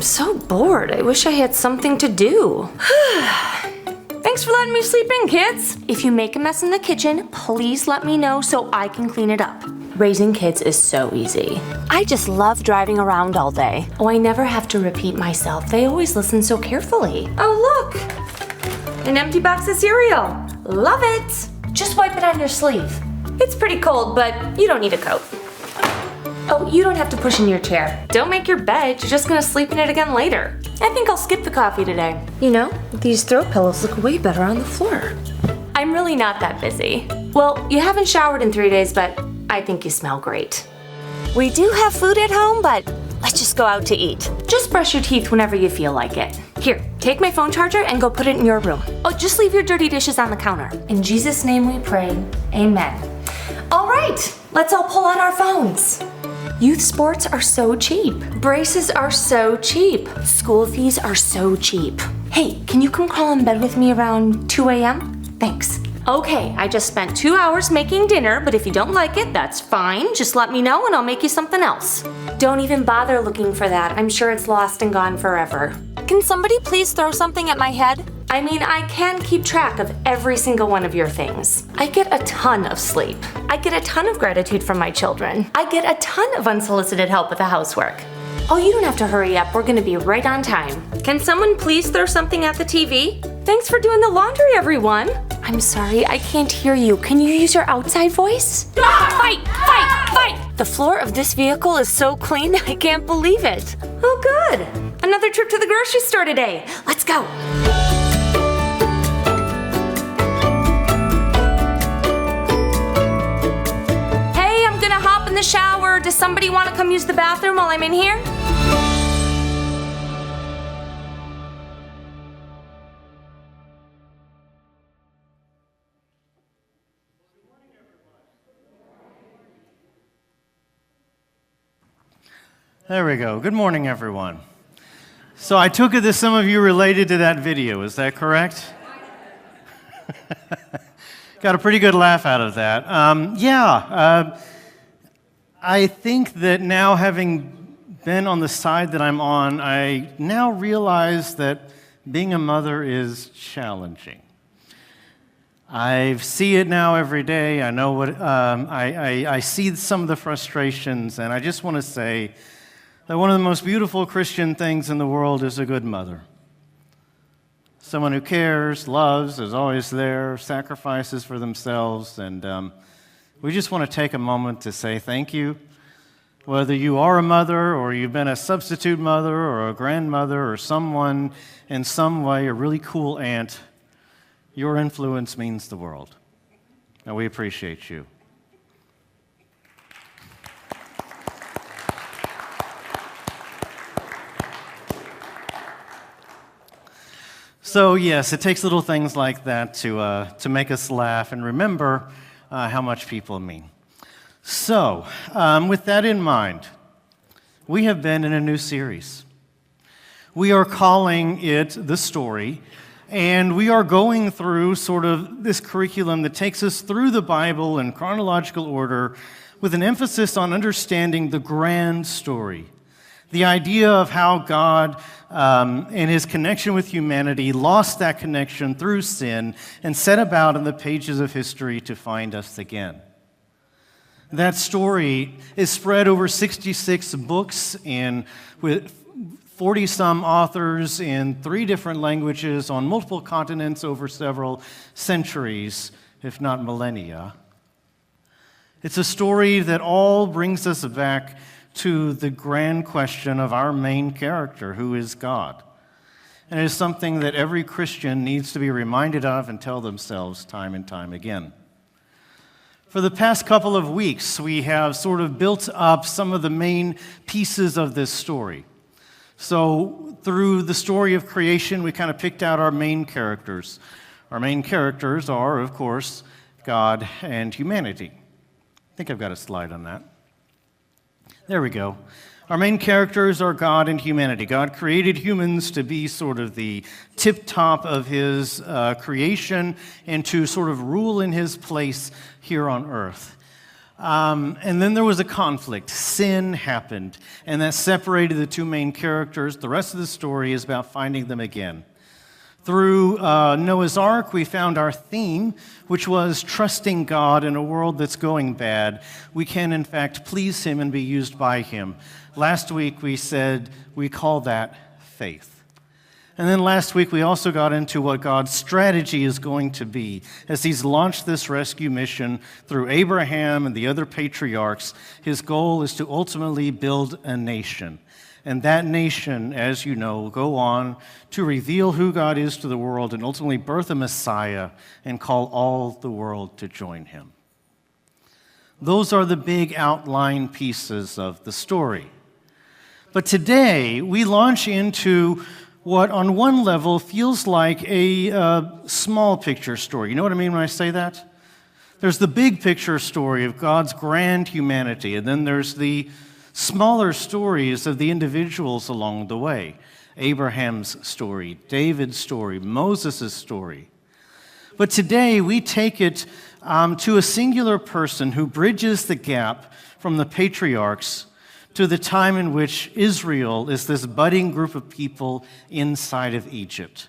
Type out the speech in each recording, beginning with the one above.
so bored. I wish I had something to do. Thanks for letting me sleep in, kids. If you make a mess in the kitchen, please let me know so I can clean it up. Raising kids is so easy. I just love driving around all day. Oh, I never have to repeat myself. They always listen so carefully. Oh, look. An empty box of cereal. Love it. Just wipe it on your sleeve. It's pretty cold, but you don't need a coat. Oh, you don't have to push in your chair. Don't make your bed. You're just gonna sleep in it again later. I think I'll skip the coffee today. You know, these throw pillows look way better on the floor. I'm really not that busy. Well, you haven't showered in 3 days, but I think you smell great. We do have food at home, but let's just go out to eat. Just brush your teeth whenever you feel like it. Here, take my phone charger and go put it in your room. Oh, just leave your dirty dishes on the counter. In Jesus' name we pray, amen. All right, let's all pull out our phones. Youth sports are so cheap. Braces are so cheap. School fees are so cheap. Hey, can you come crawl in bed with me around 2 a.m.? Thanks. Okay, I just spent 2 hours making dinner, but if you don't like it, that's fine. Just let me know and I'll make you something else. Don't even bother looking for that. I'm sure it's lost and gone forever. Can somebody please throw something at my head? I mean, I can keep track of every single one of your things. I get a ton of sleep. I get a ton of gratitude from my children. I get a ton of unsolicited help with the housework. Oh, you don't have to hurry up. We're gonna be right on time. Can someone please throw something at the TV? Thanks for doing the laundry, everyone. I'm sorry, I can't hear you. Can you use your outside voice? Fight, fight, fight! The floor of this vehicle is so clean, I can't believe it. Oh, good. Another trip to the grocery store today. Let's go. In the shower. Does somebody want to come use the bathroom while I'm in here? There we go. Good morning, everyone. So I took it that some of you related to that video. Is that correct? Got a pretty good laugh out of that. I think that now, having been on the side that I'm on, I now realize that being a mother is challenging. I see it now every day. I know what I see some of the frustrations, and I just want to say that one of the most beautiful Christian things in the world is a good mother. Someone who cares, loves, is always there, sacrifices for themselves, and we just want to take a moment to say thank you. Whether you are a mother or you've been a substitute mother or a grandmother or someone in some way, a really cool aunt, your influence means the world. And we appreciate you. So yes, it takes little things like that to make us laugh and remember how much people mean. So, with that in mind, we have been in a new series. We are calling it The Story, and we are going through sort of this curriculum that takes us through the Bible in chronological order with an emphasis on understanding the grand story, the idea of how God, in his connection with humanity, lost that connection through sin and set about in the pages of history to find us again. That story is spread over 66 books and with 40-some authors in 3 different languages on multiple continents over several centuries, if not millennia. It's a story that all brings us back to the grand question of our main character, who is God. And it is something that every Christian needs to be reminded of and tell themselves time and time again. For the past couple of weeks, we have sort of built up some of the main pieces of this story. So through the story of creation, we kind of picked out our main characters. Our main characters are, of course, God and humanity. I think I've got a slide on that. There we go. Our main characters are God and humanity. God created humans to be sort of the tip-top of his creation and to sort of rule in his place here on earth. And then there was a conflict. Sin happened, and that separated the two main characters. The rest of the story is about finding them again. Through Noah's Ark, we found our theme, which was trusting God in a world that's going bad. We can, in fact, please Him and be used by Him. Last week, we said we call that faith. And then last week, we also got into what God's strategy is going to be as He's launched this rescue mission through Abraham and the other patriarchs. His goal is to ultimately build a nation. And that nation, as you know, will go on to reveal who God is to the world and ultimately birth a Messiah and call all the world to join Him. Those are the big outline pieces of the story. But today, we launch into what on one level feels like a small picture story. You know what I mean when I say that? There's the big picture story of God's grand humanity, and then there's the smaller stories of the individuals along the way. Abraham's story, David's story, Moses' story. But today we take it to a singular person who bridges the gap from the patriarchs to the time in which Israel is this budding group of people inside of Egypt.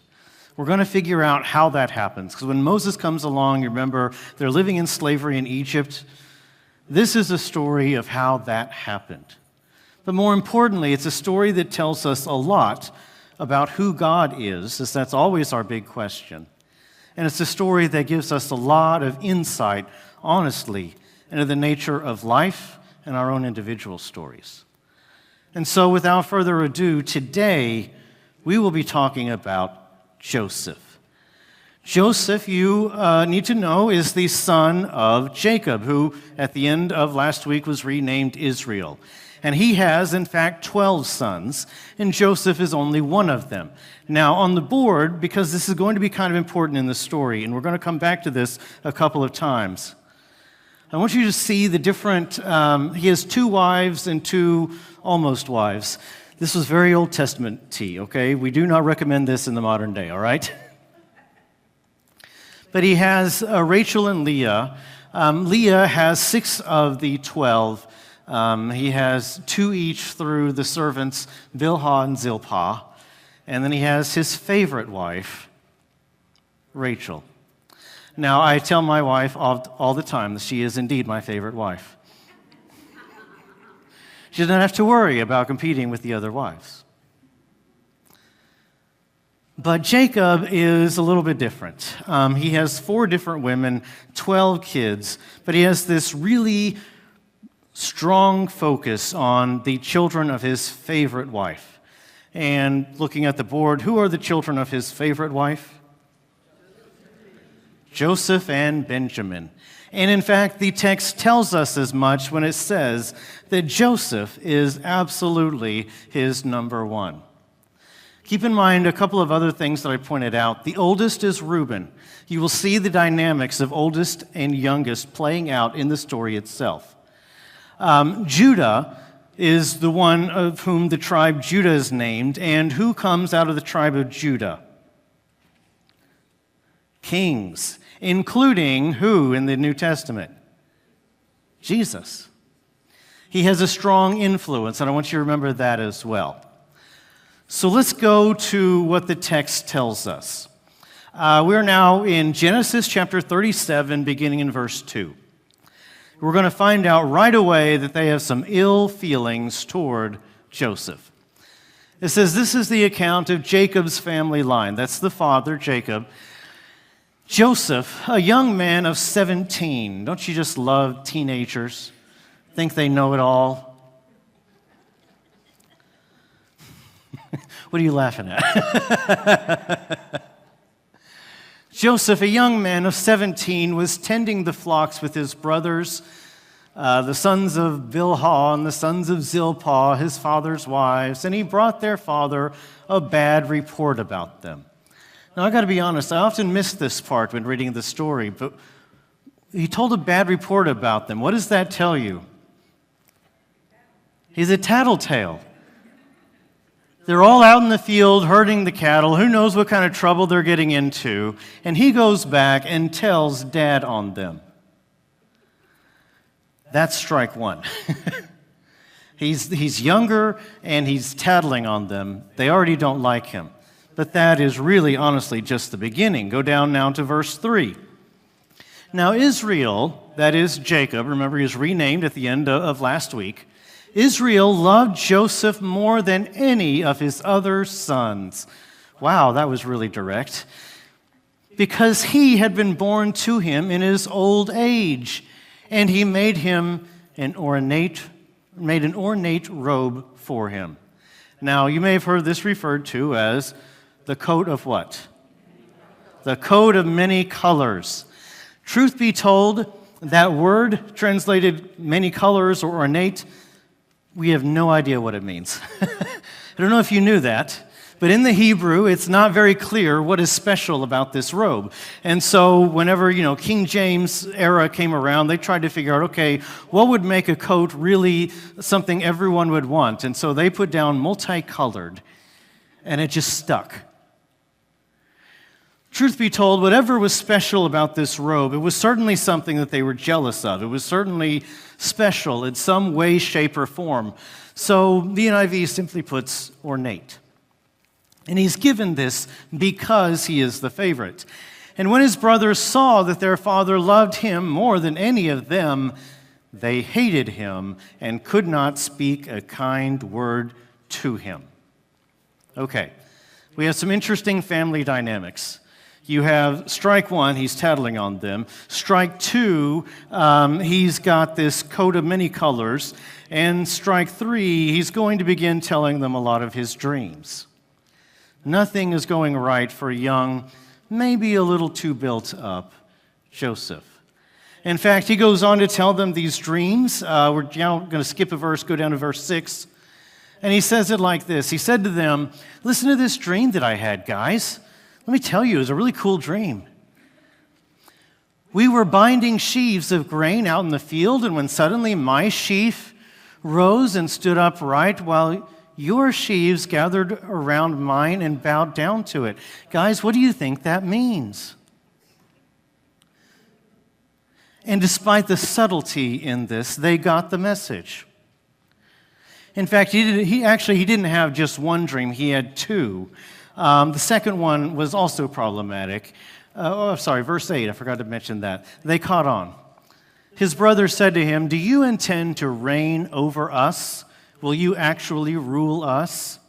We're going to figure out how that happens, because when Moses comes along, you remember, they're living in slavery in Egypt. This is a story of how that happened. But more importantly, it's a story that tells us a lot about who God is, as that's always our big question. And it's a story that gives us a lot of insight, honestly, into the nature of life and our own individual stories. And so, without further ado, today we will be talking about Joseph. Joseph, you need to know, is the son of Jacob, who at the end of last week was renamed Israel. And he has, in fact, 12 sons, and Joseph is only one of them. Now, on the board, because this is going to be kind of important in the story, and we're going to come back to this a couple of times, I want you to see the different, he has 2 wives and 2 almost wives. This was very Old Testament-y, okay? We do not recommend this in the modern day, all right? But he has Rachel and Leah. Leah has 6 of the 12. He has 2 each through the servants Bilhah and Zilpah. And then he has his favorite wife, Rachel. Now, I tell my wife all the time that she is indeed my favorite wife. She doesn't have to worry about competing with the other wives. But Jacob is a little bit different. He has 4 different women, 12 kids, but he has this really strong focus on the children of his favorite wife. And looking at the board, who are the children of his favorite wife? Joseph and Benjamin. And in fact, the text tells us as much when it says that Joseph is absolutely his number 1. Keep in mind a couple of other things that I pointed out. The oldest is Reuben. You will see the dynamics of oldest and youngest playing out in the story itself. Judah is the one of whom the tribe Judah is named, and who comes out of the tribe of Judah? Kings, including who in the New Testament? Jesus. He has a strong influence, and I want you to remember that as well. So let's go to what the text tells us. We're now in Genesis chapter 37, beginning in verse 2. We're going to find out right away that they have some ill feelings toward Joseph. It says, this is the account of Jacob's family line. That's the father, Jacob. Joseph, a young man of 17. Don't you just love teenagers? Think they know it all? What are you laughing at? Joseph, a young man of 17, was tending the flocks with his brothers, the sons of Bilhah and the sons of Zilpah, his father's wives, and he brought their father a bad report about them. Now, I got to be honest, I often miss this part when reading the story, but he told a bad report about them. What does that tell you? He's a tattletale. They're all out in the field herding the cattle. Who knows what kind of trouble they're getting into? And he goes back and tells Dad on them. That's strike one. He's younger and he's tattling on them. They already don't like him. But that is really, honestly, just the beginning. Go down now to verse 3. Now Israel, that is Jacob, remember he was renamed at the end of last week. Israel loved Joseph more than any of his other sons. Wow, that was really direct. Because he had been born to him in his old age, and he made him an ornate robe for him. Now, you may have heard this referred to as the coat of what? The coat of many colors. Truth be told, that word translated many colors or ornate, we have no idea what it means. I don't know if you knew that, but in the Hebrew, it's not very clear what is special about this robe. And so whenever, King James era came around, they tried to figure out, okay, what would make a coat really something everyone would want? And so they put down multicolored, and it just stuck. Truth be told, whatever was special about this robe, it was certainly something that they were jealous of. It was certainly special in some way, shape, or form. So the NIV simply puts ornate. And he's given this because he is the favorite. And when his brothers saw that their father loved him more than any of them, they hated him and could not speak a kind word to him. Okay, we have some interesting family dynamics. You have strike one, he's tattling on them. Strike two, he's got this coat of many colors. And strike three, he's going to begin telling them a lot of his dreams. Nothing is going right for young, maybe a little too built up Joseph. In fact, he goes on to tell them these dreams. We're now going to skip a verse, go down to verse 6. And he says it like this. He said to them, "Listen to this dream that I had, guys. Let me tell you, it was a really cool dream. We were binding sheaves of grain out in the field, and when suddenly my sheaf rose and stood upright while your sheaves gathered around mine and bowed down to it." Guys, what do you think that means? And despite the subtlety in this, they got the message. In fact, he didn't have just one dream, he had two. The second one was also problematic. Verse 8, I forgot to mention that. They caught on. His brothers said to him, "Do you intend to reign over us? Will you actually rule us?"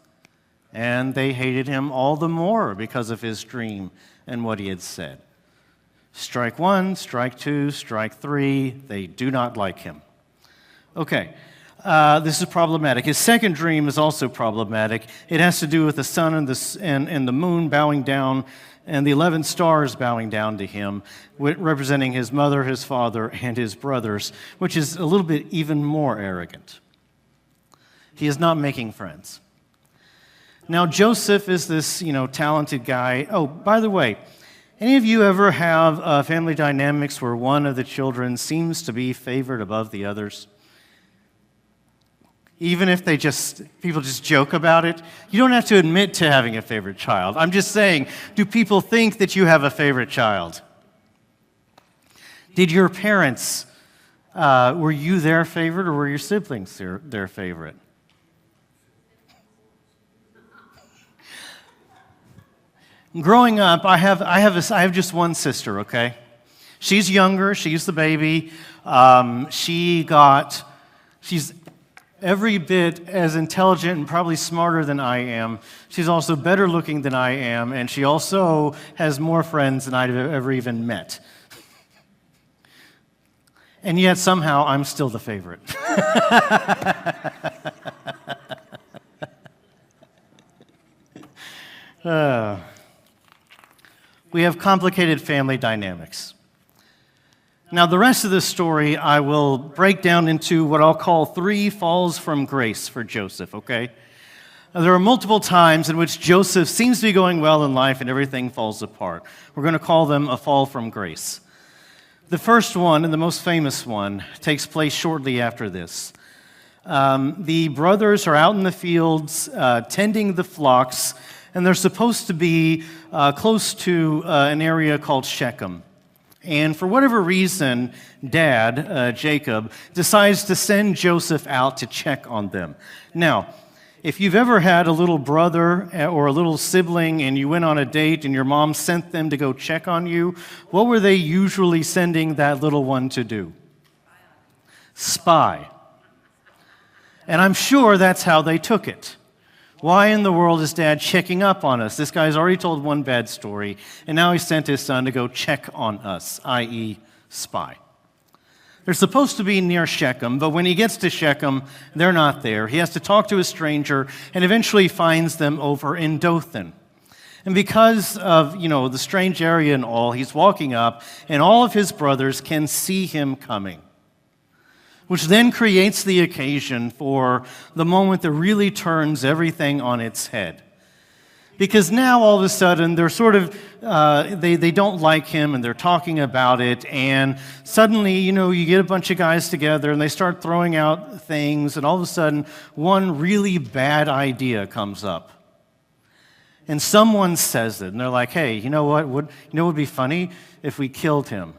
And they hated him all the more because of his dream and what he had said. Strike one, strike two, strike three, they do not like him. Okay. This is problematic. His second dream is also problematic. It has to do with the sun and the moon bowing down and the 11 stars bowing down to him, representing his mother, his father, and his brothers, which is a little bit even more arrogant. He is not making friends. Now, Joseph is this, talented guy. Oh, by the way, any of you ever have family dynamics where one of the children seems to be favored above the others? Even if people just joke about it, you don't have to admit to having a favorite child. I'm just saying, do people think that you have a favorite child? Did your parents, were you their favorite, or were your siblings their favorite? Growing up, I have just one sister, okay? She's younger, she's the baby. She's every bit as intelligent and probably smarter than I am. She's also better looking than I am, and she also has more friends than I've ever even met. And yet somehow I'm still the favorite. We have complicated family dynamics. Now, the rest of the story I will break down into what I'll call 3 falls from grace for Joseph, okay? There are multiple times in which Joseph seems to be going well in life and everything falls apart. We're going to call them a fall from grace. The first one, and the most famous one, takes place shortly after this. The brothers are out in the fields tending the flocks, and they're supposed to be close to an area called Shechem. And for whatever reason, Dad, Jacob, decides to send Joseph out to check on them. Now, if you've ever had a little brother or a little sibling and you went on a date and your mom sent them to go check on you, what were they usually sending that little one to do? Spy. And I'm sure that's how they took it. Why in the world is Dad checking up on us? This guy's already told one bad story, and now he sent his son to go check on us, i.e., spy. They're supposed to be near Shechem, but when he gets to Shechem, they're not there. He has to talk to a stranger and eventually finds them over in Dothan. And because of, the strange area and all, he's walking up, and all of his brothers can see him coming, which then creates the occasion for the moment that really turns everything on its head. Because now, all of a sudden, they're sort of, they don't like him, and they're talking about it, and suddenly, you get a bunch of guys together, and they start throwing out things, and all of a sudden, one really bad idea comes up. And someone says it, and they're like, hey, you know what would be funny? If we killed him.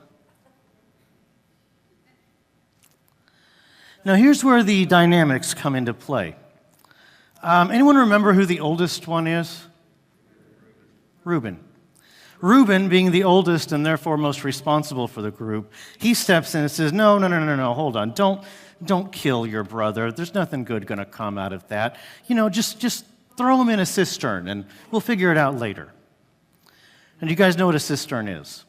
Now, here's where the dynamics come into play. Anyone remember who the oldest one is? Reuben. Reuben, being the oldest and therefore most responsible for the group, he steps in and says, no, hold on. Don't kill your brother. There's nothing good going to come out of that. Just throw him in a cistern, and we'll figure it out later. And you guys know what a cistern is?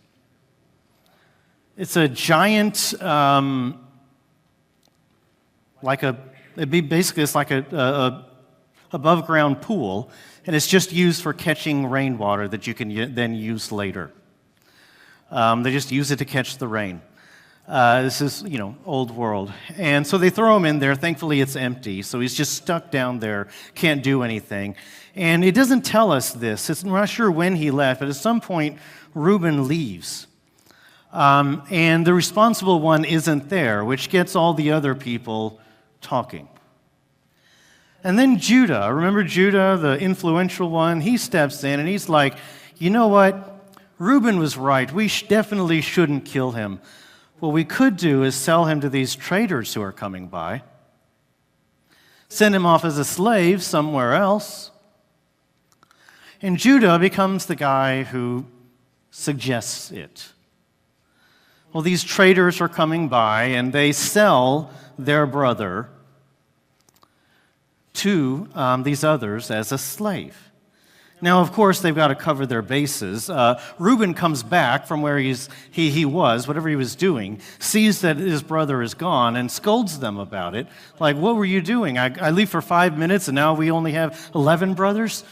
It's a giant... it's like a above ground pool, and it's just used for catching rainwater that you can then use later. They just use it to catch the rain. This is, old world. And so they throw him in there. Thankfully, it's empty, so he's just stuck down there, can't do anything. And it doesn't tell us this. We're not sure when he left, but at some point, Reuben leaves. And the responsible one isn't there, which gets all the other people talking. And then Judah, remember Judah, the influential one? He steps in and he's like, you know what? Reuben was right. We definitely shouldn't kill him. What we could do is sell him to these traders who are coming by, send him off as a slave somewhere else. And Judah becomes the guy who suggests it. Well, these traders are coming by and they sell their brother to these others as a slave. Now, of course, they've got to cover their bases. Reuben comes back from where he was, whatever he was doing, sees that his brother is gone, and scolds them about it. Like, what were you doing? I leave for 5 minutes, and now we only have 11 brothers?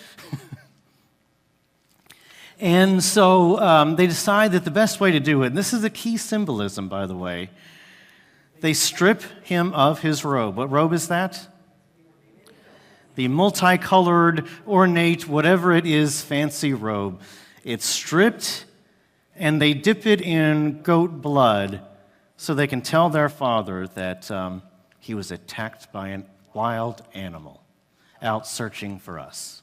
And so they decide that the best way to do it, and this is a key symbolism, by the way, they strip him of his robe. What robe is that? The multicolored, ornate, whatever it is, fancy robe. It's stripped, and they dip it in goat blood so they can tell their father that he was attacked by a wild animal out searching for us.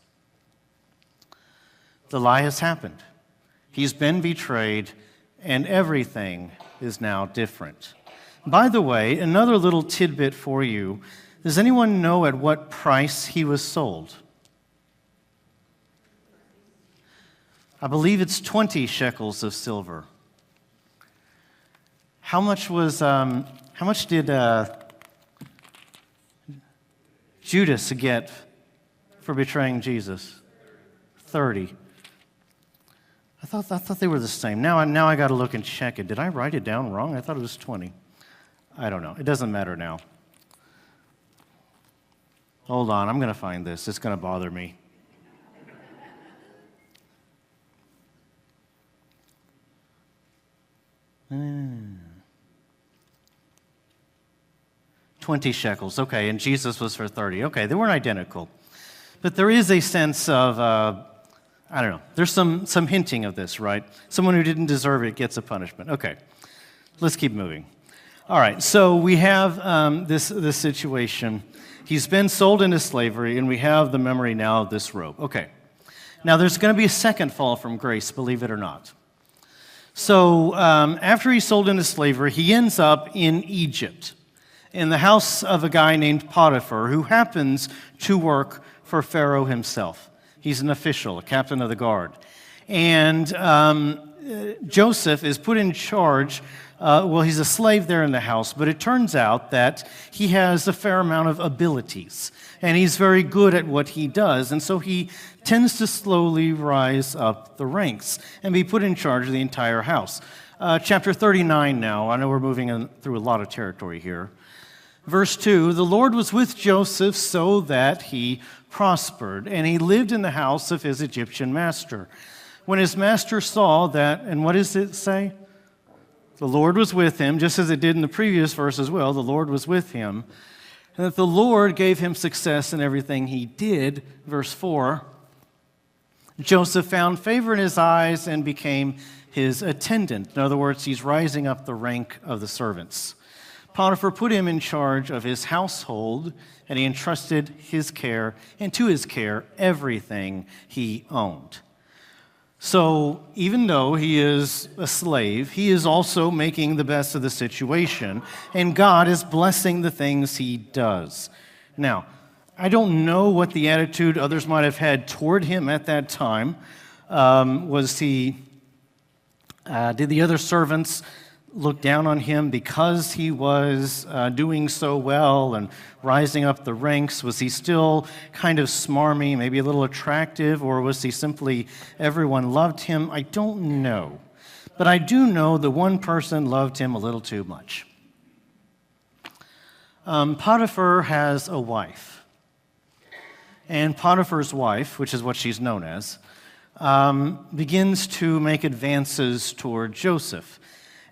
The lie has happened. He's been betrayed, and everything is now different. By the way, another little tidbit for you. Does anyone know at what price he was sold? I believe it's 20 shekels of silver. How much did Judas get for betraying Jesus? 30. I thought they were the same. Now I got to look and check it. Did I write it down wrong? I thought it was 20. I don't know. It doesn't matter now. Hold on. I'm going to find this. It's going to bother me. Hmm. 20 shekels. Okay, and Jesus was for 30. Okay, they weren't identical. But there is a sense of, I don't know, there's some hinting of this, right? Someone who didn't deserve it gets a punishment. Okay, let's keep moving. All right, so we have this situation. He's been sold into slavery, and we have the memory now of this robe. Okay, now there's going to be a second fall from grace, believe it or not. So after he's sold into slavery, he ends up in Egypt, in the house of a guy named Potiphar, who happens to work for Pharaoh himself. He's an official, a captain of the guard. And Joseph is put in charge. He's a slave there in the house, but it turns out that he has a fair amount of abilities, and he's very good at what he does, and so he tends to slowly rise up the ranks and be put in charge of the entire house. Chapter 39 now. I know we're moving through a lot of territory here. Verse 2, the Lord was with Joseph so that he prospered, and he lived in the house of his Egyptian master. When his master saw that, and what does it say? The Lord was with him, just as it did in the previous verse as well. The Lord was with him, and that the Lord gave him success in everything he did. Verse 4, Joseph found favor in his eyes and became his attendant. In other words, he's rising up the rank of the servants. Potiphar put him in charge of his household, and he entrusted to his care everything he owned. So even though he is a slave, he is also making the best of the situation, and God is blessing the things he does. Now, I don't know what the attitude others might have had toward him at that time. Did the other servants look down on him because he was doing so well and rising up the ranks? Was he still kind of smarmy, maybe a little attractive, or was he simply everyone loved him? I don't know. But I do know that one person loved him a little too much. Potiphar has a wife. And Potiphar's wife, which is what she's known as, begins to make advances toward Joseph.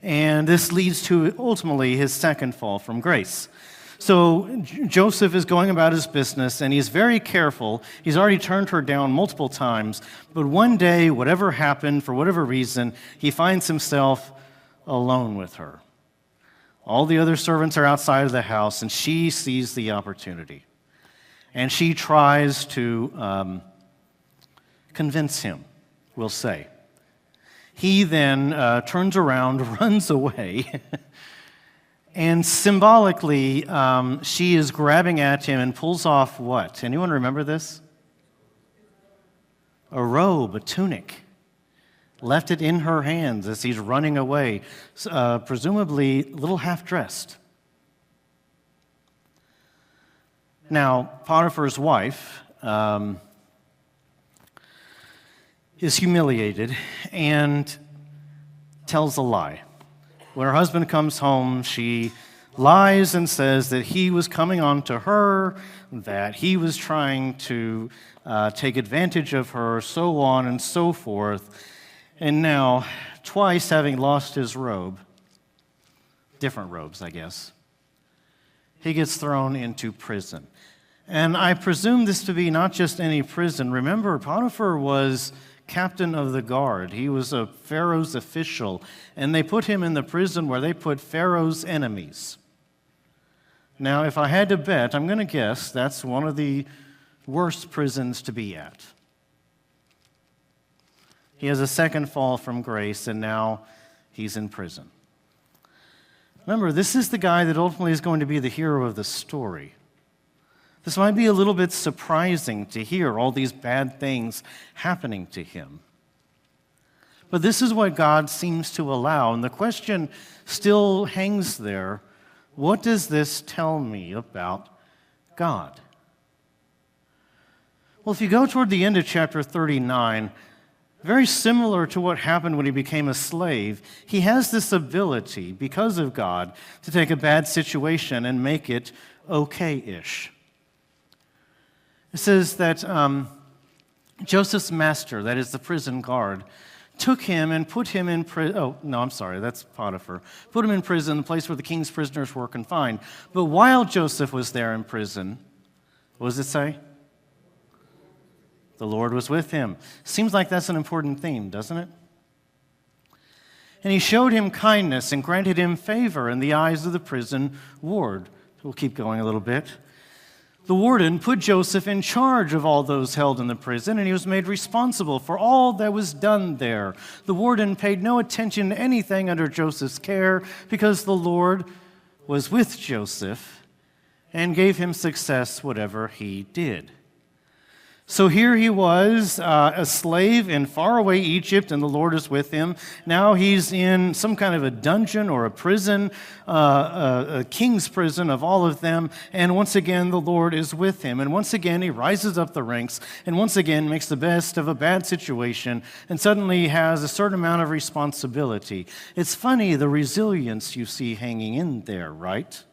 And this leads to ultimately his second fall from grace. So Joseph is going about his business, and he's very careful. He's already turned her down multiple times, but one day, whatever happened, for whatever reason, he finds himself alone with her. All the other servants are outside of the house, and she sees the opportunity. And she tries to convince him, we'll say. He then turns around, runs away, and symbolically, she is grabbing at him and pulls off what? Anyone remember this? A robe, a tunic. Left it in her hands as he's running away, presumably a little half-dressed. Now, Potiphar's wife is humiliated and tells a lie. When her husband comes home, she lies and says that he was coming on to her, that he was trying to take advantage of her, so on and so forth. And now, twice having lost his robe, different robes, I guess, he gets thrown into prison. And I presume this to be not just any prison. Remember, Potiphar was captain of the guard. He was a Pharaoh's official, and they put him in the prison where they put Pharaoh's enemies. Now, if I had to bet, I'm going to guess that's one of the worst prisons to be at. He has a second fall from grace, and now he's in prison. Remember, this is the guy that ultimately is going to be the hero of the story. This might be a little bit surprising to hear all these bad things happening to him. But this is what God seems to allow, and the question still hangs there. What does this tell me about God? Well, if you go toward the end of chapter 39, very similar to what happened when he became a slave, he has this ability, because of God, to take a bad situation and make it okay-ish. It says that Joseph's master, that is the prison guard, took him and put him in prison. Oh, no, I'm sorry, that's Potiphar. Put him in prison, the place where the king's prisoners were confined. But while Joseph was there in prison, what does it say? The Lord was with him. Seems like that's an important theme, doesn't it? And he showed him kindness and granted him favor in the eyes of the prison ward. We'll keep going a little bit. The warden put Joseph in charge of all those held in the prison, and he was made responsible for all that was done there. The warden paid no attention to anything under Joseph's care because the Lord was with Joseph and gave him success whatever he did. So here he was, a slave in faraway Egypt, and the Lord is with him. Now he's in some kind of a dungeon or a prison, a king's prison of all of them, and once again the Lord is with him. And once again he rises up the ranks, and once again makes the best of a bad situation, and suddenly has a certain amount of responsibility. It's funny, the resilience you see hanging in there, right?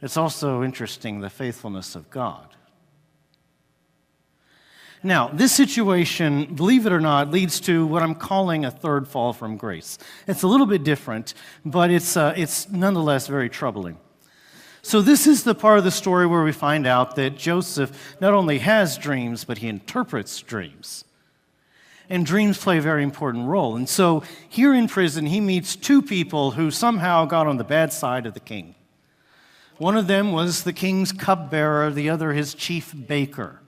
It's also interesting, the faithfulness of God. Now, this situation, believe it or not, leads to what I'm calling a third fall from grace. It's a little bit different, but it's nonetheless very troubling. So this is the part of the story where we find out that Joseph not only has dreams, but he interprets dreams. And dreams play a very important role. And so here in prison, he meets two people who somehow got on the bad side of the king. One of them was the king's cupbearer, the other his chief baker.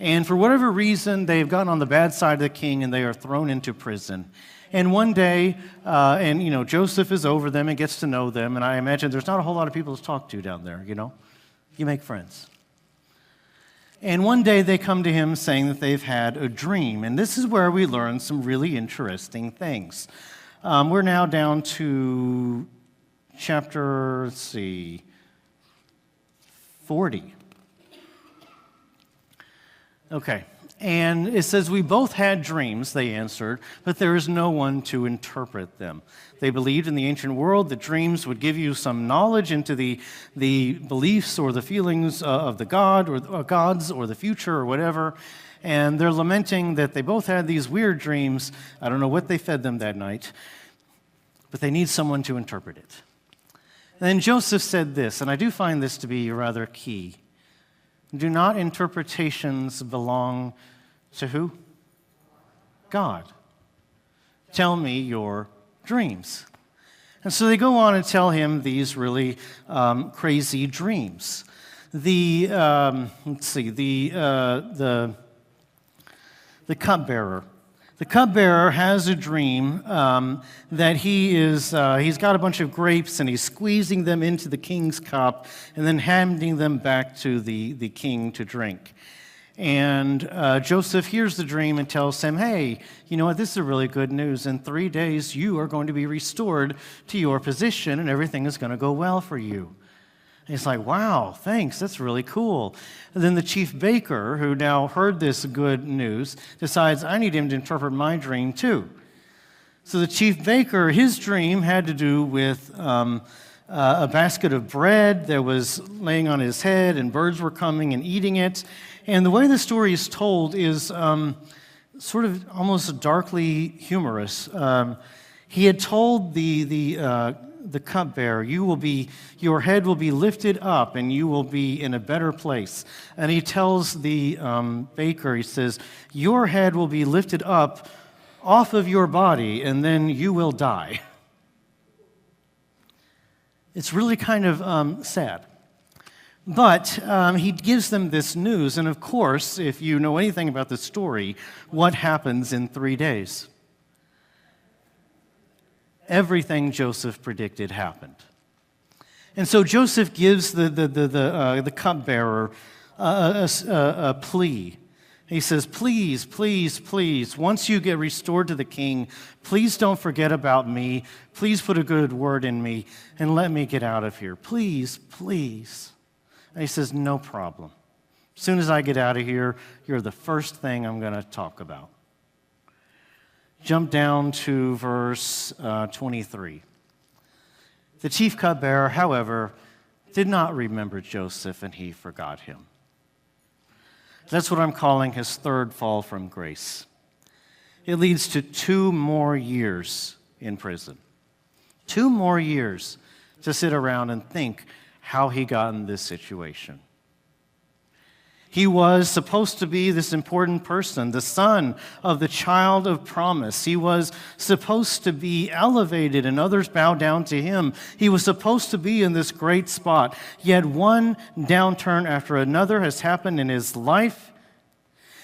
And for whatever reason, they've gotten on the bad side of the king and they are thrown into prison. And one day, Joseph is over them and gets to know them. And I imagine there's not a whole lot of people to talk to down there, You make friends. And one day they come to him saying that they've had a dream. And this is where we learn some really interesting things. We're now down to chapter, 40. Okay, and it says, we both had dreams, they answered, but there is no one to interpret them. They believed in the ancient world that dreams would give you some knowledge into the beliefs or the feelings of the god or gods or the future or whatever, and they're lamenting that they both had these weird dreams. I don't know what they fed them that night, but they need someone to interpret it. And then Joseph said this, and I do find this to be rather key. Do not interpretations belong to who? God. Tell me your dreams. And so they go on and tell him these really crazy dreams. The cupbearer. The cupbearer has a dream that he's got a bunch of grapes and he's squeezing them into the king's cup and then handing them back to the king to drink. And Joseph hears the dream and tells him, hey, you know what, this is really good news. In 3 days, you are going to be restored to your position and everything is going to go well for you. And he's like, wow, thanks, that's really cool. And then the chief baker, who now heard this good news, decides, I need him to interpret my dream too. So the chief baker, his dream had to do with a basket of bread that was laying on his head, and birds were coming and eating it. And the way the story is told is sort of almost darkly humorous. He had told the cupbearer, your head will be lifted up and you will be in a better place. And he tells the baker, he says, your head will be lifted up off of your body and then you will die. It's really kind of sad. But he gives them this news, and of course, if you know anything about the story, what happens in 3 days? Everything Joseph predicted happened. And so Joseph gives the cupbearer a plea. He says, please, please, please, once you get restored to the king, please don't forget about me. Please put a good word in me and let me get out of here. Please, please. And he says, no problem. As soon as I get out of here, you're the first thing I'm going to talk about. Jump down to verse 23. The chief cupbearer, however, did not remember Joseph, and he forgot him. That's what I'm calling his third fall from grace. It leads to 2 more years in prison. 2 more years to sit around and think how he got in this situation. He was supposed to be this important person, the son of the child of promise. He was supposed to be elevated and others bow down to him. He was supposed to be in this great spot. Yet one downturn after another has happened in his life.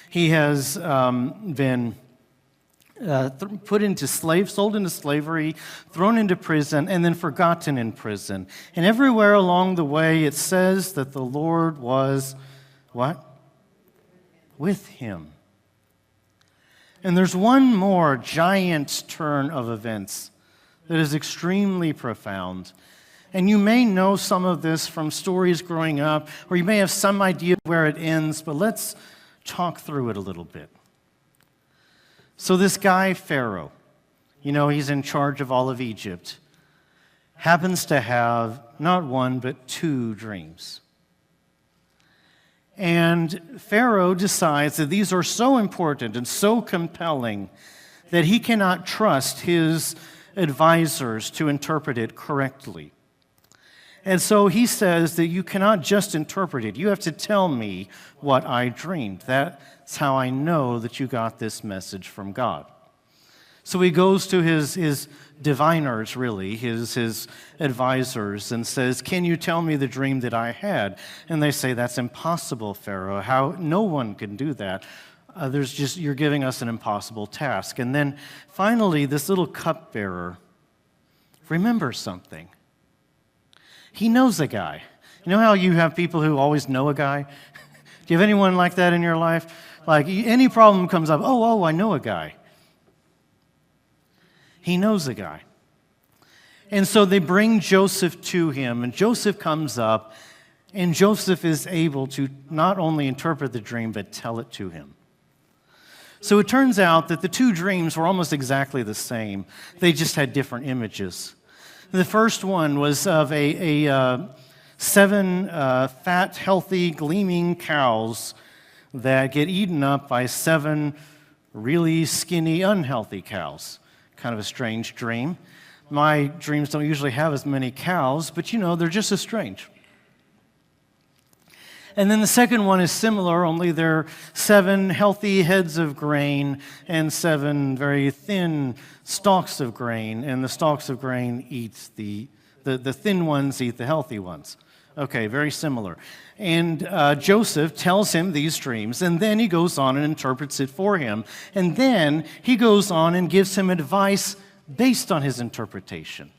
He has been sold into slavery, thrown into prison, and then forgotten in prison. And everywhere along the way, it says that the Lord was what? With him. And there's one more giant turn of events that is extremely profound. And you may know some of this from stories growing up, or you may have some idea where it ends, but let's talk through it a little bit. So this guy, Pharaoh, he's in charge of all of Egypt, happens to have not one, but 2 dreams. And Pharaoh decides that these are so important and so compelling that he cannot trust his advisors to interpret it correctly. And so he says that you cannot just interpret it. You have to tell me what I dreamed. That's how I know that you got this message from God. So he goes to his diviners, really, his advisors, and says, can you tell me the dream that I had? And they say, that's impossible, Pharaoh. How? No one can do that. You're giving us an impossible task. And then finally, this little cupbearer remembers something. He knows a guy. You know how you have people who always know a guy? Do you have anyone like that in your life? Like any problem comes up, I know a guy. He knows a guy. And so they bring Joseph to him, and Joseph comes up, and Joseph is able to not only interpret the dream, but tell it to him. So it turns out that the 2 dreams were almost exactly the same. They just had different images. The first one was of 7 fat, healthy, gleaming cows that get eaten up by 7 really skinny, unhealthy cows. Kind of a strange dream. My dreams don't usually have as many cows, but they're just as strange. And then the second one is similar, only there are 7 healthy heads of grain and 7 very thin stalks of grain, and the stalks of grain eat the thin ones eat the healthy ones. Okay, very similar. And Joseph tells him these dreams, and then he goes on and interprets it for him. And then he goes on and gives him advice based on his interpretation.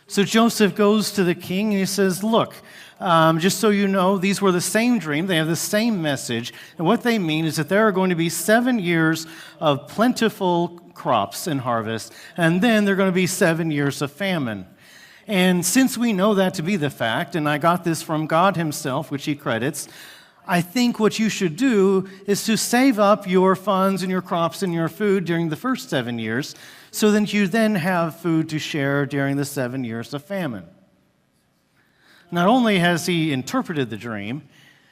So Joseph goes to the king and he says, look, just so you know, these were the same dream. They have the same message. And what they mean is that there are going to be 7 years of plentiful crops and harvest, and then there are going to be 7 years of famine. And since we know that to be the fact, and I got this from God himself, which he credits, I think what you should do is to save up your funds and your crops and your food during the first 7 years, so that you then have food to share during the 7 years of famine. Not only has he interpreted the dream,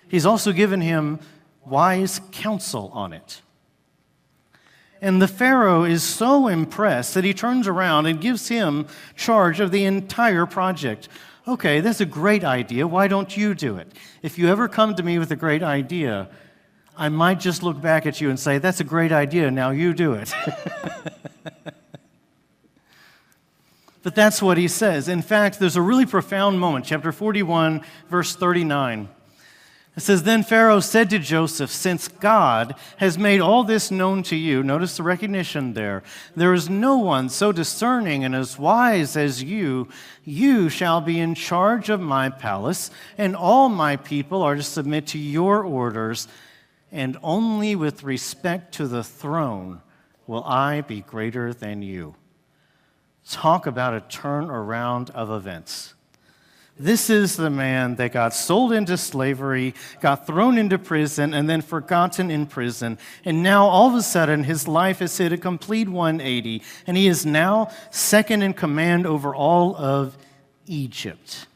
he's also given him wise counsel on it. And the Pharaoh is so impressed that he turns around and gives him charge of the entire project. Okay, that's a great idea. Why don't you do it? If you ever come to me with a great idea, I might just look back at you and say, that's a great idea, now you do it. But that's what he says. In fact, there's a really profound moment, chapter 41, verse 39. It says, then Pharaoh said to Joseph, since God has made all this known to you, notice the recognition there is no one so discerning and as wise as you. You shall be in charge of my palace, and all my people are to submit to your orders, and only with respect to the throne will I be greater than you. Talk about a turnaround of events. This is the man that got sold into slavery, got thrown into prison, and then forgotten in prison. And now, all of a sudden, his life has hit a complete 180, and he is now second in command over all of Egypt.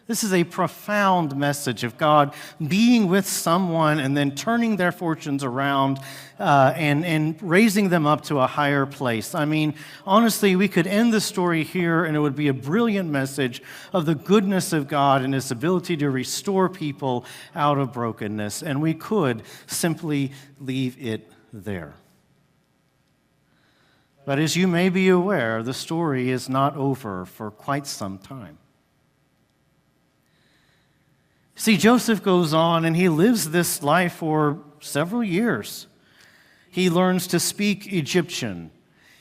This is a profound message of God being with someone and then turning their fortunes around and raising them up to a higher place. I mean, honestly, we could end the story here and it would be a brilliant message of the goodness of God and His ability to restore people out of brokenness. And we could simply leave it there. But as you may be aware, the story is not over for quite some time. See, Joseph goes on and he lives this life for several years. He learns to speak Egyptian.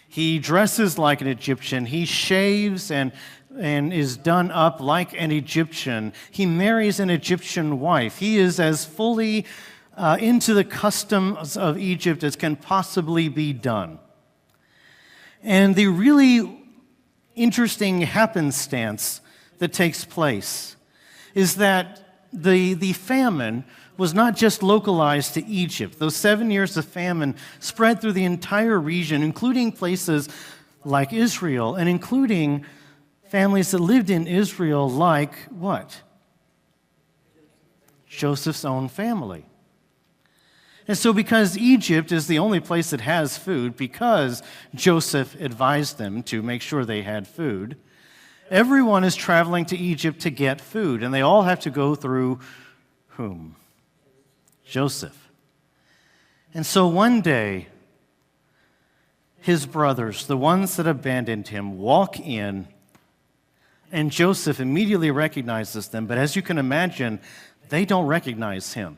He dresses like an Egyptian. He shaves and is done up like an Egyptian. He marries an Egyptian wife. He is as fully into the customs of Egypt as can possibly be done. And the really interesting happenstance that takes place is that the famine was not just localized to Egypt. Those 7 years of famine spread through the entire region, including places like Israel, and including families that lived in Israel like what? Joseph's own family. And so because Egypt is the only place that has food, because Joseph advised them to make sure they had food, everyone is traveling to Egypt to get food, and they all have to go through whom? Joseph. And so one day, his brothers, the ones that abandoned him, walk in, and Joseph immediately recognizes them, but as you can imagine, they don't recognize him.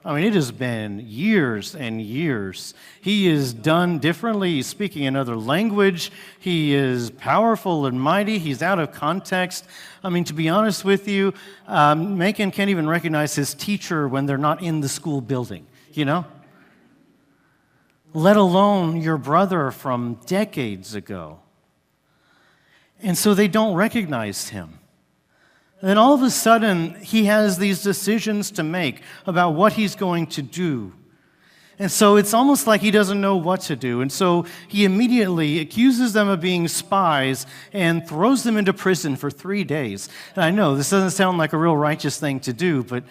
I mean, it has been years and years. He is done differently. He's speaking another language. He is powerful and mighty. He's out of context. I mean, to be honest with you, Macon can't even recognize his teacher when they're not in the school building, you know? Let alone your brother from decades ago. And so they don't recognize him. And then all of a sudden, he has these decisions to make about what he's going to do. And so it's almost like he doesn't know what to do. And so he immediately accuses them of being spies and throws them into prison for 3 days. And I know this doesn't sound like a real righteous thing to do, but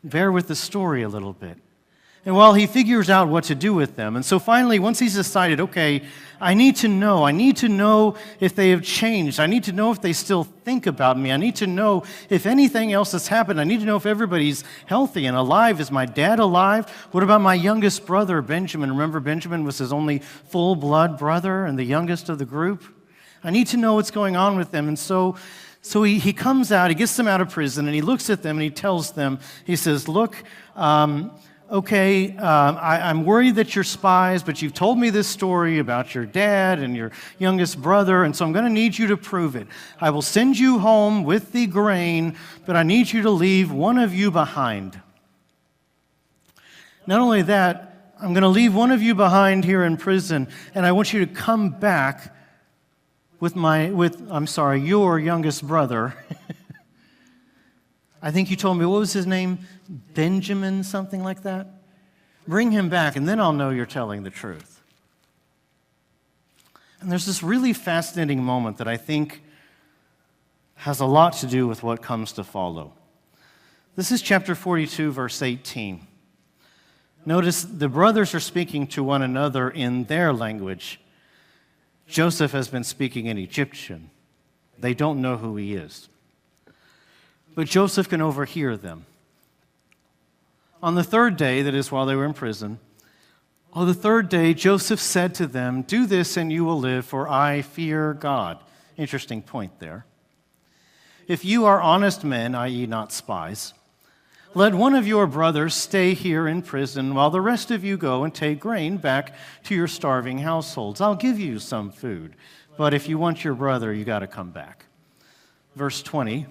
bear with the story a little bit. And while he figures out what to do with them, and so finally, once he's decided, okay, I need to know if they have changed. I need to know if they still think about me. I need to know if anything else has happened. I need to know if everybody's healthy and alive. Is my dad alive? What about my youngest brother, Benjamin? Remember, Benjamin was his only full-blood brother and the youngest of the group? I need to know what's going on with them. And so he comes out, he gets them out of prison, and he looks at them and he tells them, he says, look, I'm worried that you're spies, but you've told me this story about your dad and your youngest brother, and so I'm going to need you to prove it. I will send you home with the grain, but I need you to leave one of you behind. Not only that, I'm going to leave one of you behind here in prison, and I want you to come back with your youngest brother. I think you told me, what was his name? Benjamin, something like that? Bring him back, and then I'll know you're telling the truth. And there's this really fascinating moment that I think has a lot to do with what comes to follow. This is chapter 42, verse 18. Notice the brothers are speaking to one another in their language. Joseph has been speaking in Egyptian. They don't know who he is. But Joseph can overhear them. On the third day, that is while they were in prison, on the third day, Joseph said to them, do this and you will live, for I fear God. Interesting point there. If you are honest men, i.e. not spies, let one of your brothers stay here in prison while the rest of you go and take grain back to your starving households. I'll give you some food, but if you want your brother, you got to come back. Verse 20.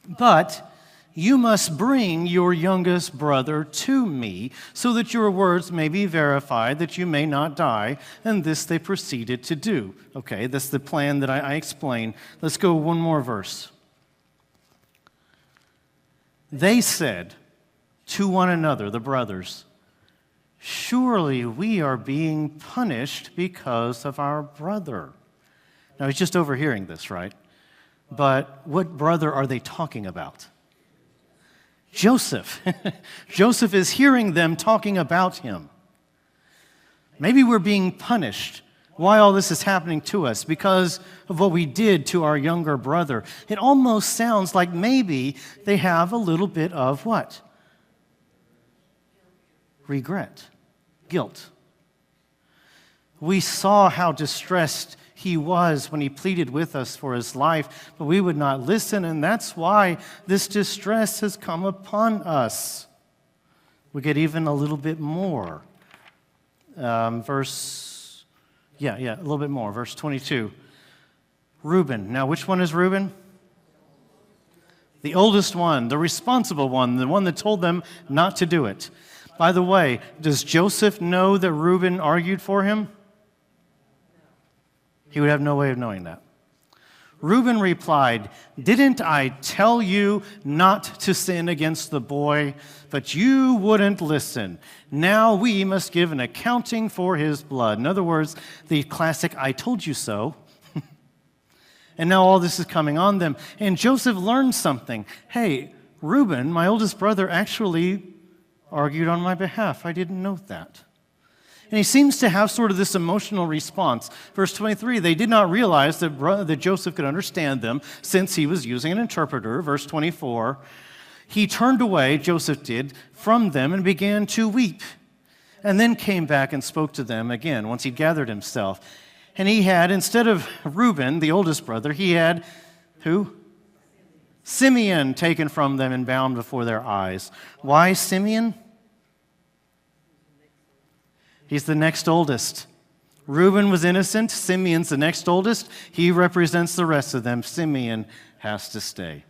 But you must bring your youngest brother to me, so that your words may be verified, that you may not die. And this they proceeded to do. Okay, that's the plan that I explained. Let's go one more verse. They said to one another, the brothers, surely we are being punished because of our brother. Now he's just overhearing this, right? But what brother are they talking about? Joseph. Joseph is hearing them talking about him. Maybe we're being punished. Why all this is happening to us? Because of what we did to our younger brother. It almost sounds like maybe they have a little bit of what? Regret. Guilt. We saw how distressed he was when he pleaded with us for his life, but we would not listen, and that's why this distress has come upon us. We get even a little bit more. A little bit more. Verse 22. Reuben. Now, which one is Reuben? The oldest one, the responsible one, the one that told them not to do it. By the way, does Joseph know that Reuben argued for him? He would have no way of knowing that. Reuben replied, "Didn't I tell you not to sin against the boy? But you wouldn't listen. Now we must give an accounting for his blood." In other words, the classic "I told you so." And now all this is coming on them. And Joseph learned something. Hey, Reuben, my oldest brother, actually argued on my behalf. I didn't know that. And he seems to have sort of this emotional response. Verse 23, they did not realize that Joseph could understand them since he was using an interpreter. Verse 24, he turned away, Joseph did, from them and began to weep. And then came back and spoke to them again once he'd gathered himself. And he had, instead of Reuben, the oldest brother, he had who? Simeon taken from them and bound before their eyes. Why Simeon? He's the next oldest. Reuben was innocent. Simeon's the next oldest. He represents the rest of them. Simeon has to stay.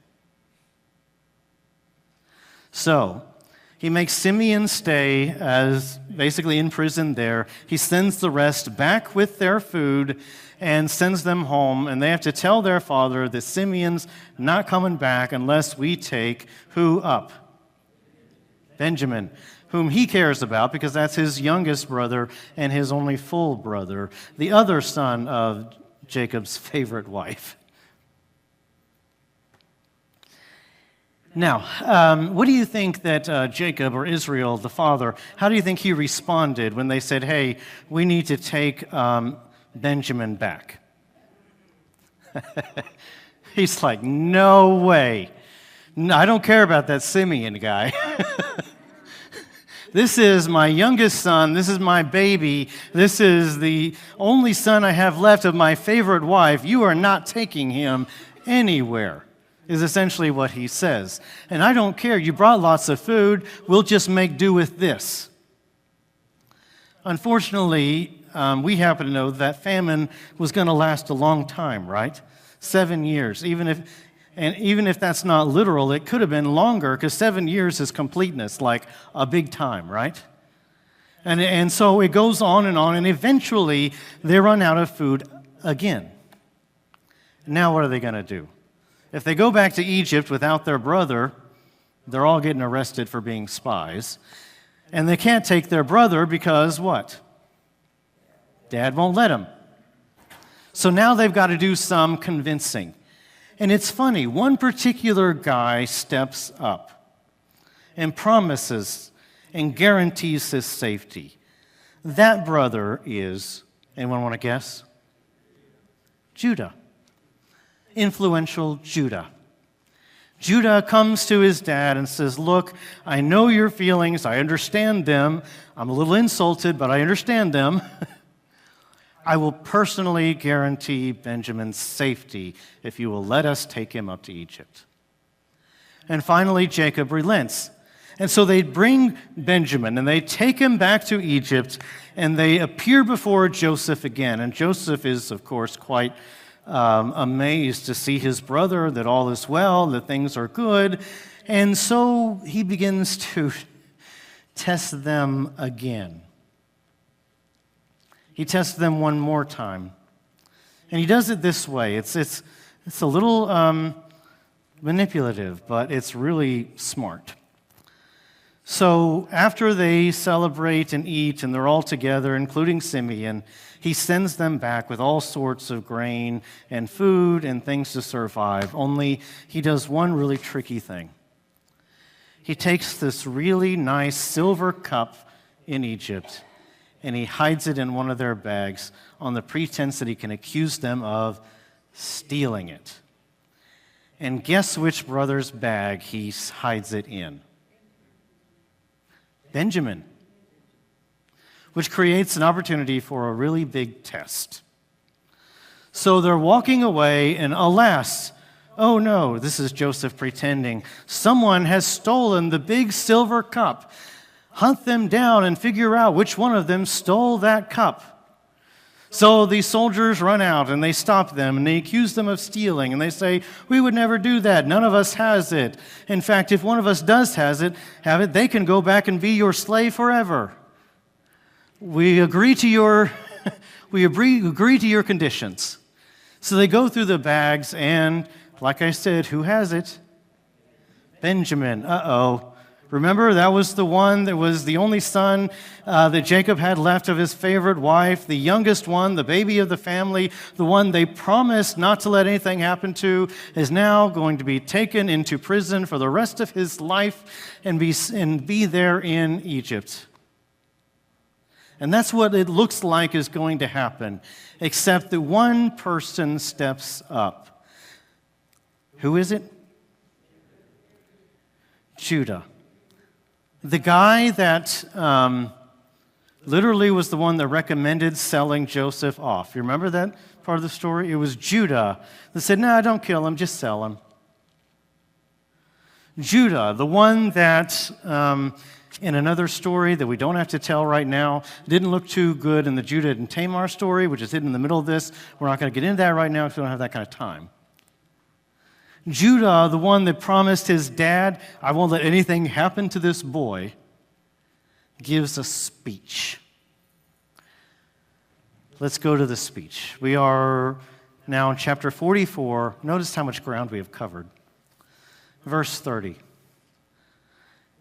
So, he makes Simeon stay as basically in prison there. He sends the rest back with their food and sends them home. And they have to tell their father that Simeon's not coming back unless we take who up? Benjamin, whom he cares about because that's his youngest brother and his only full brother, the other son of Jacob's favorite wife. Now, what do you think that Jacob or Israel, the father, how do you think he responded when they said, hey, we need to take Benjamin back? He's like, no way. No, I don't care about that Simeon guy. This is my youngest son. This is my baby. This is the only son I have left of my favorite wife. You are not taking him anywhere, is essentially what he says. And I don't care. You brought lots of food. We'll just make do with this. Unfortunately, we happen to know that famine was going to last a long time, right? 7 years. Even if that's not literal, it could have been longer because 7 years is completeness, like a big time, right? And so it goes on, and eventually they run out of food again. Now what are they going to do? If they go back to Egypt without their brother, they're all getting arrested for being spies. And they can't take their brother because what? Dad won't let them. So now they've got to do some convincing. And it's funny, one particular guy steps up and promises and guarantees his safety. That brother is, anyone want to guess? Judah. Influential Judah. Judah comes to his dad and says, look, I know your feelings, I understand them. I'm a little insulted, but I understand them. I will personally guarantee Benjamin's safety if you will let us take him up to Egypt. And finally, Jacob relents. And so they bring Benjamin, and they take him back to Egypt, and they appear before Joseph again. And Joseph is, of course, quite amazed to see his brother, that all is well, that things are good. And so he begins to test them again. He tests them one more time. And he does it this way. It's a little manipulative, but it's really smart. So after they celebrate and eat, and they're all together, including Simeon, He sends them back with all sorts of grain and food and things to survive, only he does one really tricky thing. He takes this really nice silver cup in Egypt and he hides it in one of their bags on the pretense that he can accuse them of stealing it. And guess which brother's bag he hides it in? Benjamin. Which creates an opportunity for a really big test. So they're walking away, and alas, oh no, this is Joseph pretending. Someone has stolen the big silver cup. Hunt them down and figure out which one of them stole that cup. So the soldiers run out and they stop them and they accuse them of stealing and they say, we would never do that. None of us has it. In fact, if one of us does have it, they can go back and be your slave forever. We agree to your conditions. So they go through the bags and, like I said, who has it? Benjamin. Uh-oh. Remember, that was the one that was the only son that Jacob had left of his favorite wife, the youngest one, the baby of the family, the one they promised not to let anything happen to, is now going to be taken into prison for the rest of his life and be there in Egypt. And that's what it looks like is going to happen, except that one person steps up. Who is it? Judah. The guy that literally was the one that recommended selling Joseph off. You remember that part of the story? It was Judah that said, no, don't kill him, just sell him. Judah, the one that, in another story that we don't have to tell right now, didn't look too good in the Judah and Tamar story, which is hidden in the middle of this. We're not going to get into that right now because we don't have that kind of time. Judah, the one that promised his dad, I won't let anything happen to this boy, gives a speech. Let's go to the speech. We are now in chapter 44. Notice how much ground we have covered. Verse 30.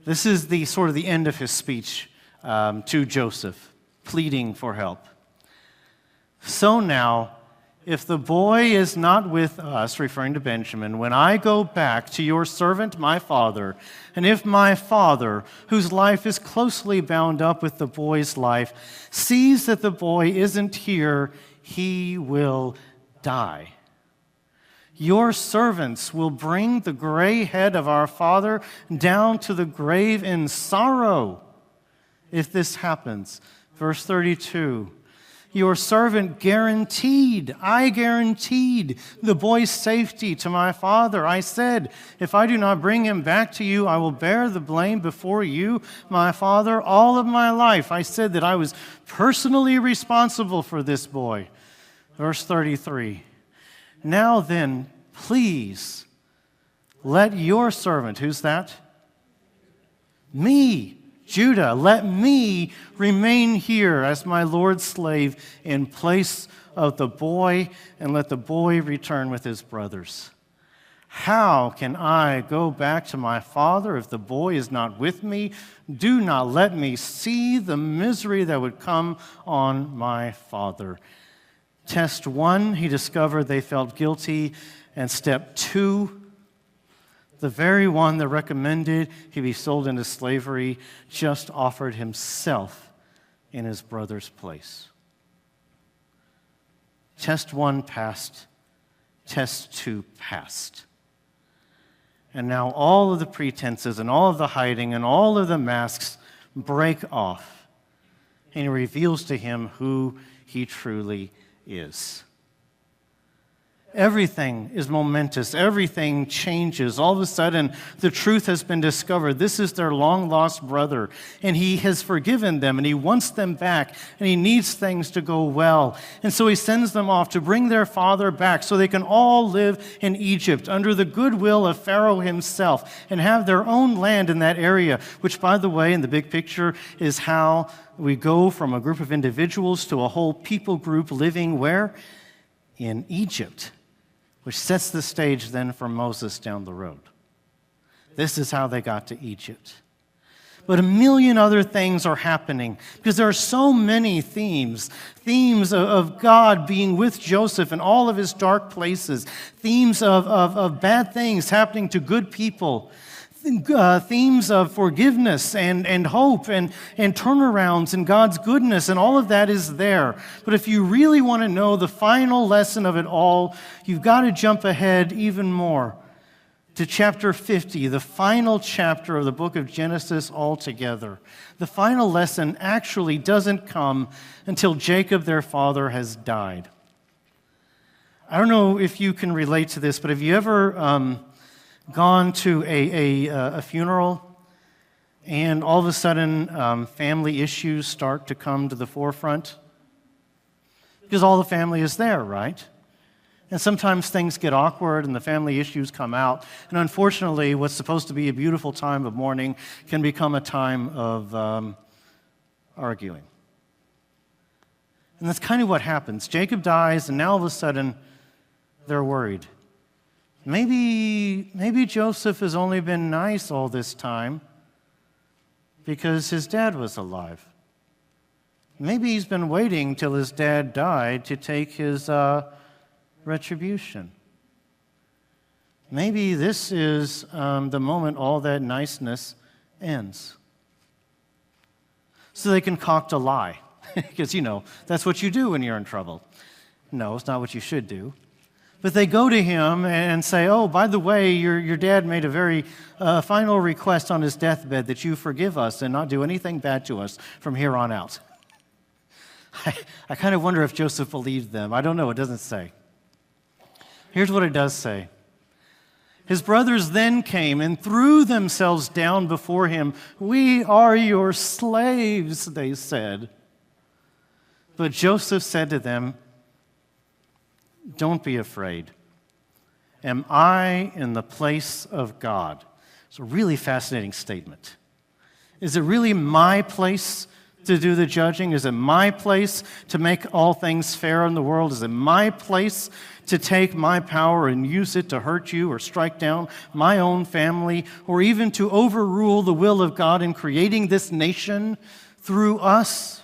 This is the sort of the end of his speech to Joseph, pleading for help. So now, if the boy is not with us, referring to Benjamin, when I go back to your servant, my father, and if my father, whose life is closely bound up with the boy's life, sees that the boy isn't here, he will die. Your servants will bring the gray head of our father down to the grave in sorrow if this happens. Verse 32. Your servant I guaranteed the boy's safety to my father. I said, if I do not bring him back to you, I will bear the blame before you, my father, all of my life. I said that I was personally responsible for this boy. Verse 33. Now then, please, let your servant, who's that? Me. Judah, let me remain here as my Lord's slave in place of the boy, and let the boy return with his brothers. How can I go back to my father if the boy is not with me? Do not let me see the misery that would come on my father. Test 1, he discovered they felt guilty, and step 2, the very one that recommended he be sold into slavery just offered himself in his brother's place. Test 1 passed. Test 2 passed. And now all of the pretenses and all of the hiding and all of the masks break off. And he reveals to him who he truly is. Everything is momentous. Everything changes. All of a sudden, the truth has been discovered. This is their long-lost brother, and he has forgiven them, and he wants them back, and he needs things to go well. And so he sends them off to bring their father back so they can all live in Egypt under the goodwill of Pharaoh himself and have their own land in that area, which, by the way, in the big picture, is how we go from a group of individuals to a whole people group living where? In Egypt. Which sets the stage then for Moses down the road. This is how they got to Egypt. But a million other things are happening because there are so many themes of God being with Joseph in all of his dark places, themes of bad things happening to good people, themes of forgiveness and hope and turnarounds and God's goodness, and all of that is there. But if you really want to know the final lesson of it all, you've got to jump ahead even more to chapter 50, the final chapter of the book of Genesis altogether. The final lesson actually doesn't come until Jacob, their father, has died. I don't know if you can relate to this, but have you ever gone to a funeral and all of a sudden family issues start to come to the forefront? Because all the family is there, right? And sometimes things get awkward and the family issues come out. And unfortunately, what's supposed to be a beautiful time of mourning can become a time of arguing. And that's kind of what happens. Jacob dies, and now all of a sudden, they're worried. Maybe Joseph has only been nice all this time because his dad was alive. Maybe he's been waiting till his dad died to take his retribution. Maybe this is the moment all that niceness ends. So they concoct a lie, because, that's what you do when you're in trouble. No, it's not what you should do. But they go to him and say, oh, by the way, your dad made a very final request on his deathbed that you forgive us and not do anything bad to us from here on out. I kind of wonder if Joseph believed them. I don't know, it doesn't say. Here's what it does say. His brothers then came and threw themselves down before him. We are your slaves, they said. But Joseph said to them, don't be afraid. Am I in the place of God? It's a really fascinating statement. Is it really my place to do the judging? Is it my place to make all things fair in the world? Is it my place to take my power and use it to hurt you or strike down my own family, or even to overrule the will of God in creating this nation through us?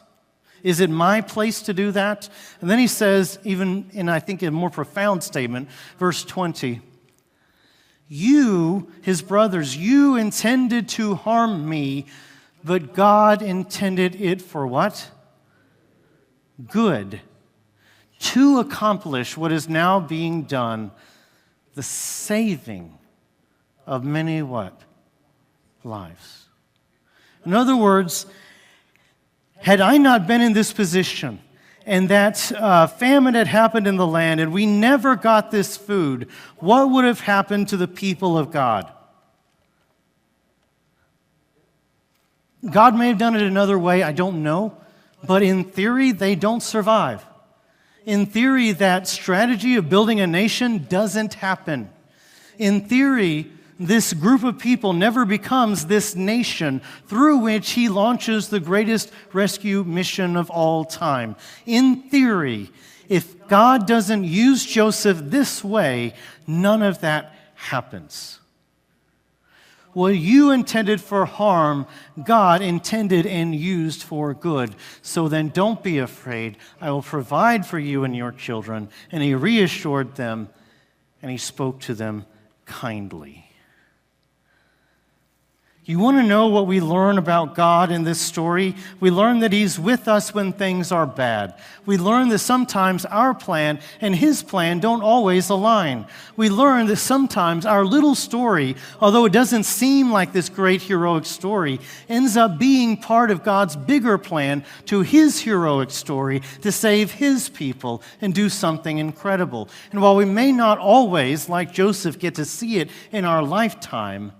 Is it my place to do that? And then he says, even in, I think, a more profound statement, verse 20, you, his brothers, you intended to harm me, but God intended it for what? Good. To accomplish what is now being done, the saving of many what? Lives. In other words, had I not been in this position and that famine had happened in the land and we never got this food, what would have happened to the people of God? God may have done it another way, I don't know, but in theory, they don't survive. In theory, that strategy of building a nation doesn't happen. In theory, this group of people never becomes this nation through which he launches the greatest rescue mission of all time. In theory, if God doesn't use Joseph this way, none of that happens. What you intended for harm, God intended and used for good. So then don't be afraid. I will provide for you and your children. And he reassured them, and he spoke to them kindly. You want to know what we learn about God in this story? We learn that he's with us when things are bad. We learn that sometimes our plan and his plan don't always align. We learn that sometimes our little story, although it doesn't seem like this great heroic story, ends up being part of God's bigger plan to his heroic story to save his people and do something incredible. And while we may not always, like Joseph, get to see it in our lifetime,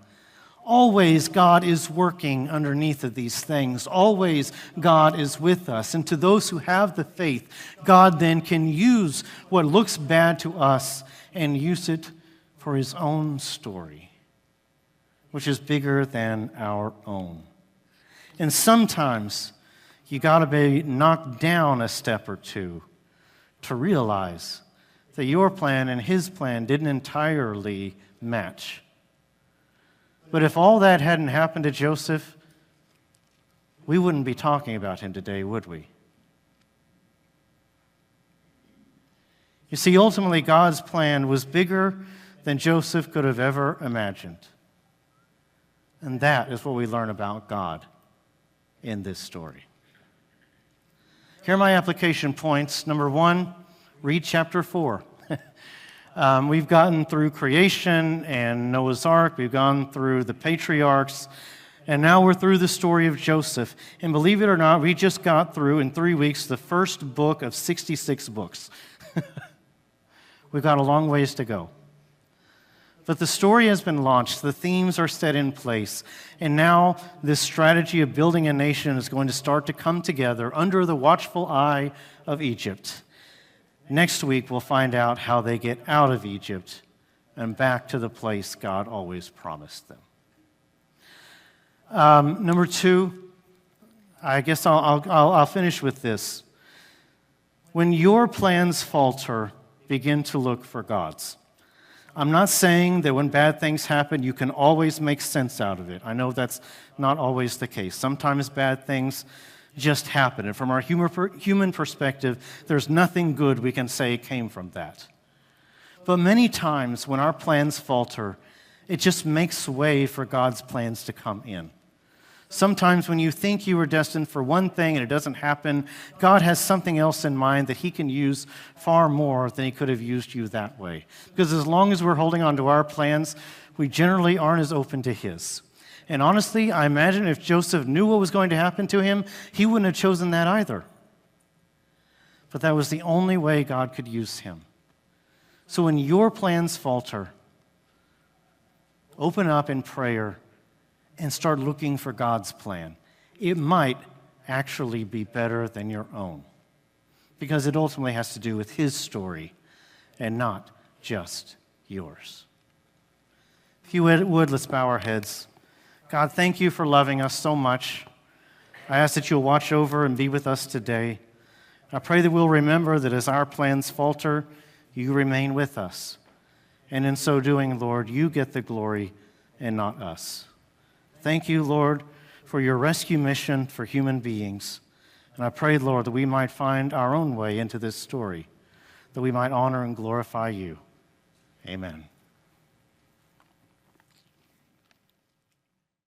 always God is working underneath of these things. Always God is with us. And to those who have the faith, God then can use what looks bad to us and use it for his own story, which is bigger than our own. And sometimes you got to be knocked down a step or two to realize that your plan and his plan didn't entirely match. But if all that hadn't happened to Joseph, we wouldn't be talking about him today, would we? You see, ultimately, God's plan was bigger than Joseph could have ever imagined. And that is what we learn about God in this story. Here are my application points. Number one, read chapter 4. We've gotten through creation and Noah's Ark. We've gone through the patriarchs. And now we're through the story of Joseph. And believe it or not, we just got through in 3 weeks the first book of 66 books. We've got a long ways to go. But the story has been launched, the themes are set in place, and now this strategy of building a nation is going to start to come together under the watchful eye of Egypt. Next week, we'll find out how they get out of Egypt and back to the place God always promised them. Number two, I guess I'll finish with this. When your plans falter, begin to look for God's. I'm not saying that when bad things happen, you can always make sense out of it. I know that's not always the case. Sometimes bad things just happen. And from our human perspective, there's nothing good we can say came from that. But many times when our plans falter, it just makes way for God's plans to come in. Sometimes when you think you were destined for one thing and it doesn't happen, God has something else in mind that he can use far more than he could have used you that way. Because as long as we're holding on to our plans, we generally aren't as open to his. And honestly, I imagine if Joseph knew what was going to happen to him, he wouldn't have chosen that either. But that was the only way God could use him. So when your plans falter, open up in prayer and start looking for God's plan. It might actually be better than your own, because it ultimately has to do with his story and not just yours. If you would, let's bow our heads. God, thank you for loving us so much. I ask that you'll watch over and be with us today. I pray that we'll remember that as our plans falter, you remain with us. And in so doing, Lord, you get the glory and not us. Thank you, Lord, for your rescue mission for human beings. And I pray, Lord, that we might find our own way into this story, that we might honor and glorify you. Amen.